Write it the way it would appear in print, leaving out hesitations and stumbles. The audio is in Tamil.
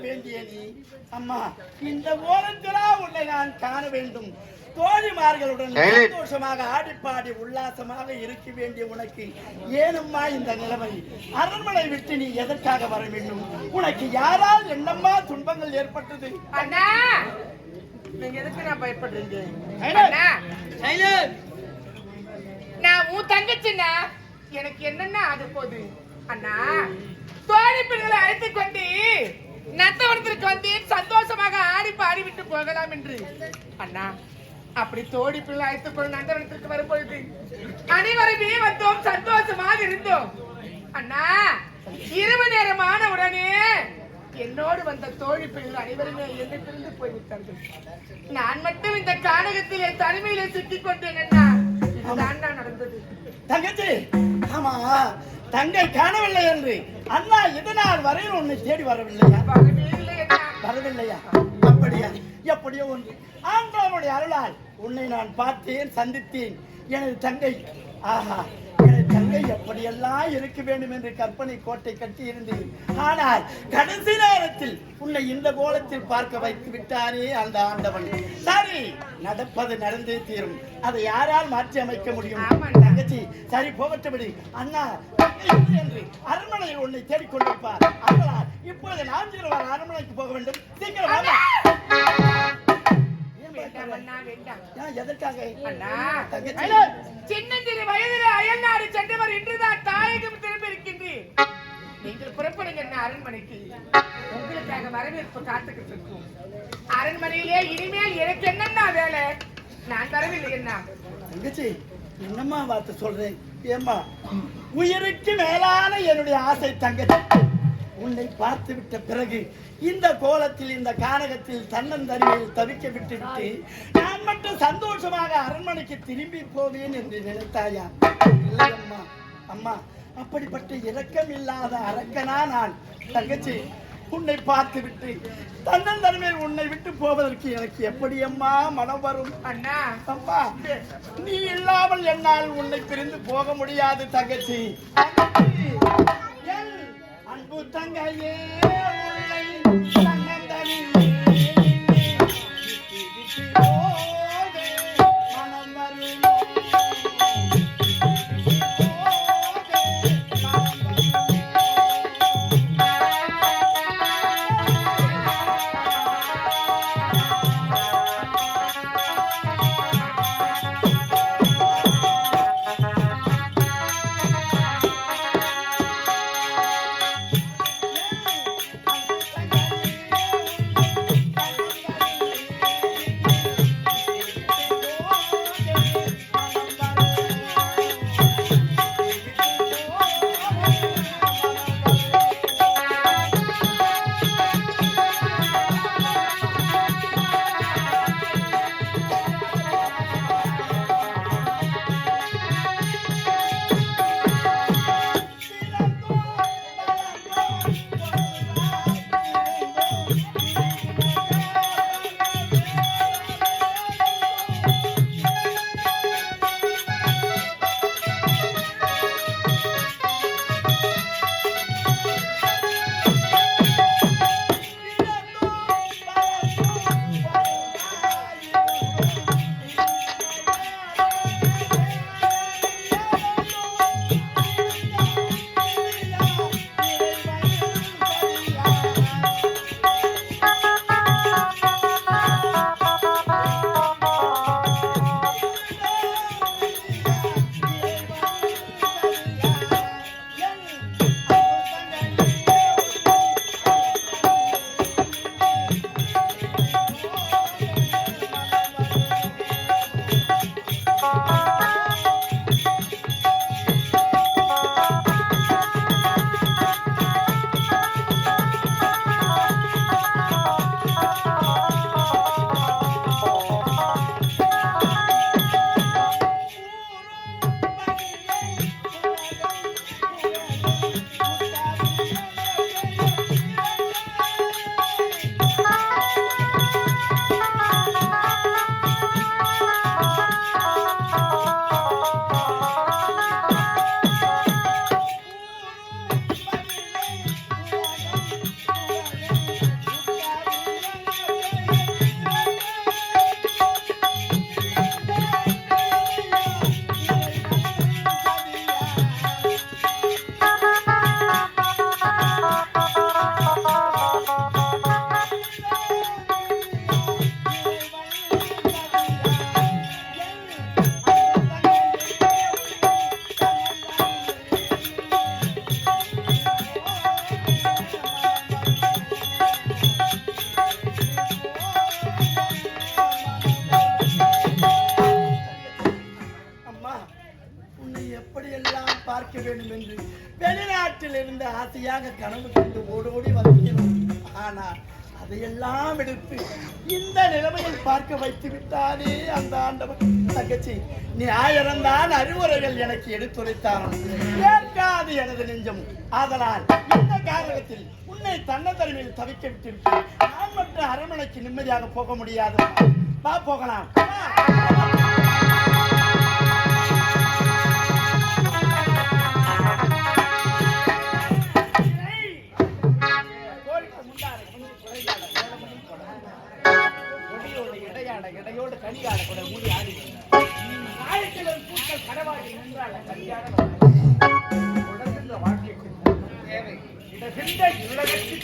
வேண்டிய நீ அம்மா இந்த ஓரத்திலா உன்னை நான் காண வேண்டும். தோழிமார்களுடன் சந்தோஷமாக ஆடிப்பாடி உல்லாசமாக இருக்க வேண்டிய உனக்கு ஏனம்மா இந்த நிலைமை? அரண்மனை விட்டு நீ எதற்காக வர வேண்டும்? உனக்கு யாரால் என்னம்மா துன்பங்கள் ஏற்பட்டது? அண்ணா நீங்க எதுக்கு நான் பயப்படுறீங்க? நான் உன் தங்கச்சின்னா எனக்கு என்னன்னா அது போது அண்ணா. தோழி பெண்களை அழைத்துக் கொண்டு நந்தவனத்திற்கு வந்து சந்தோஷமாக ஆடி பாடி விட்டு போகலாம் என்று அண்ணா. அப்படி தோழி பிள்ளை அழைத்துக் கொண்டு நந்தவனத்திற்கு வரும்பொழுது அனைவருமே வந்தோம், சந்தோஷமாக இருந்தோம் அண்ணா. இரவு நேரமான உடனே என்னோடு வந்த தோழி பிள்ளை அனைவருமே என்னை பிரிந்து போய்விட்டார்கள். நான் மட்டும் இந்த கானகத்திலே தனிமையிலே சிக்கிக் கொண்டேன் அண்ணா. இதுதான் நடந்தது தங்கச்சி. ஆமா, தங்கை காணவில்லை என்று அண்ணா இதனால் வரையில் உன்னை தேடி வரவில்லையா? வரவில்லையா? அப்படியா? எப்படியோ ஒன்று ஆண்டவனுடைய அருளால் உன்னை நான் பார்த்தேன், சந்தித்தேன். எனது தங்கை, ஆஹா, எனது தங்கை எப்படியெல்லாம் இருக்க வேண்டும் என்று கற்பனை கோட்டை கட்டி இருந்தேன். ஆனால் கடைசி நேரத்தில் உன்னை இந்த கோலத்தில் பார்க்க வைத்து விட்டானே அந்த ஆண்டவன். சரி, நடப்பது நடந்தே தீரும். அதை யாரால் மாற்றி அமைக்க முடியும்? தங்கச்சி, சரி போகட்டபடி அண்ணா என்று அரண்மனையில் உன்னை தேடிக்கொண்டிருப்பார். அதனால் இப்பொழுது நான் அரண்மனைக்கு போக வேண்டும். சீக்கிரம் சின்னஞ்சிறு வயதில் அயல்நாடு சென்றவர் இன்றுதான் தாயகம் திரும்பி இருக்கின்றேன். நீங்கள் புறப்படுங்க அரண்மனைக்கு. உங்களுக்காக வரவேற்பு காத்துக்கிட்டு இருக்கும். அரண்மனையிலே இனிமேல் எனக்கு என்னன்னா வேலை? நான் வரவில்லை என்ன தங்கச்சி. என்னம்மா வார்த்தை சொல்றேன்? ஏம்மா, உயிருக்கு மேலான என்னுடைய ஆசை தங்கச்சி, உன்னை பார்த்து விட்ட பிறகு இந்த கோலத்தில் இந்த கானகத்தில் தன்னந்தனியில் தவிக்க விட்டுவிட்டு நான் மட்டும் சந்தோஷமாக அரண்மனைக்கு திரும்பி போவேன் என்று நினைத்தாயா? இல்லை அம்மா. அம்மா, அப்படிப்பட்ட இரக்கம் இல்லாத அரக்கனா நான்? தங்கச்சி, உன்னை பார்த்து விட்டு தன்னந்தனிமையில் உன்னை விட்டு போவதற்கு எனக்கு எப்படி அம்மா மனம் வரும்? அண்ணா, அம்மா, நீ இல்லாமல் என்னால் உன்னை பிரிந்து போக முடியாது தங்கச்சி. அன்பு தங்கையே, இருந்து ஆசையாக கனவு கண்டு ஓடோடி வருகிறோம். ஆனா அதையெல்லாம் விடுத்து இந்த நிலைமையை பார்க்க வைத்து விட்டானே அந்த ஆண்டவன். தங்கச்சி, நீ 1000 தான் அறிவுரைகள் எனக்கு எடுத்துரைத்தான், ஏற்காது எனது நெஞ்சம். ஆதலால் இந்த காரணத்தில் உன்னை தன்னந்தனிமையில் தவிக்க விட்டு நான் மற்ற அரண்மனைக்கு நிம்மதியாக போக முடியாது. வா போகலாம். இடையோடு கனியாட கூட மூடி ஆடி ஆயிரத்திலும் பூக்கள் கடவாடி நின்றால கல்யாண வாழ்க்கை தேவை இடகின்ற உலகத்தில்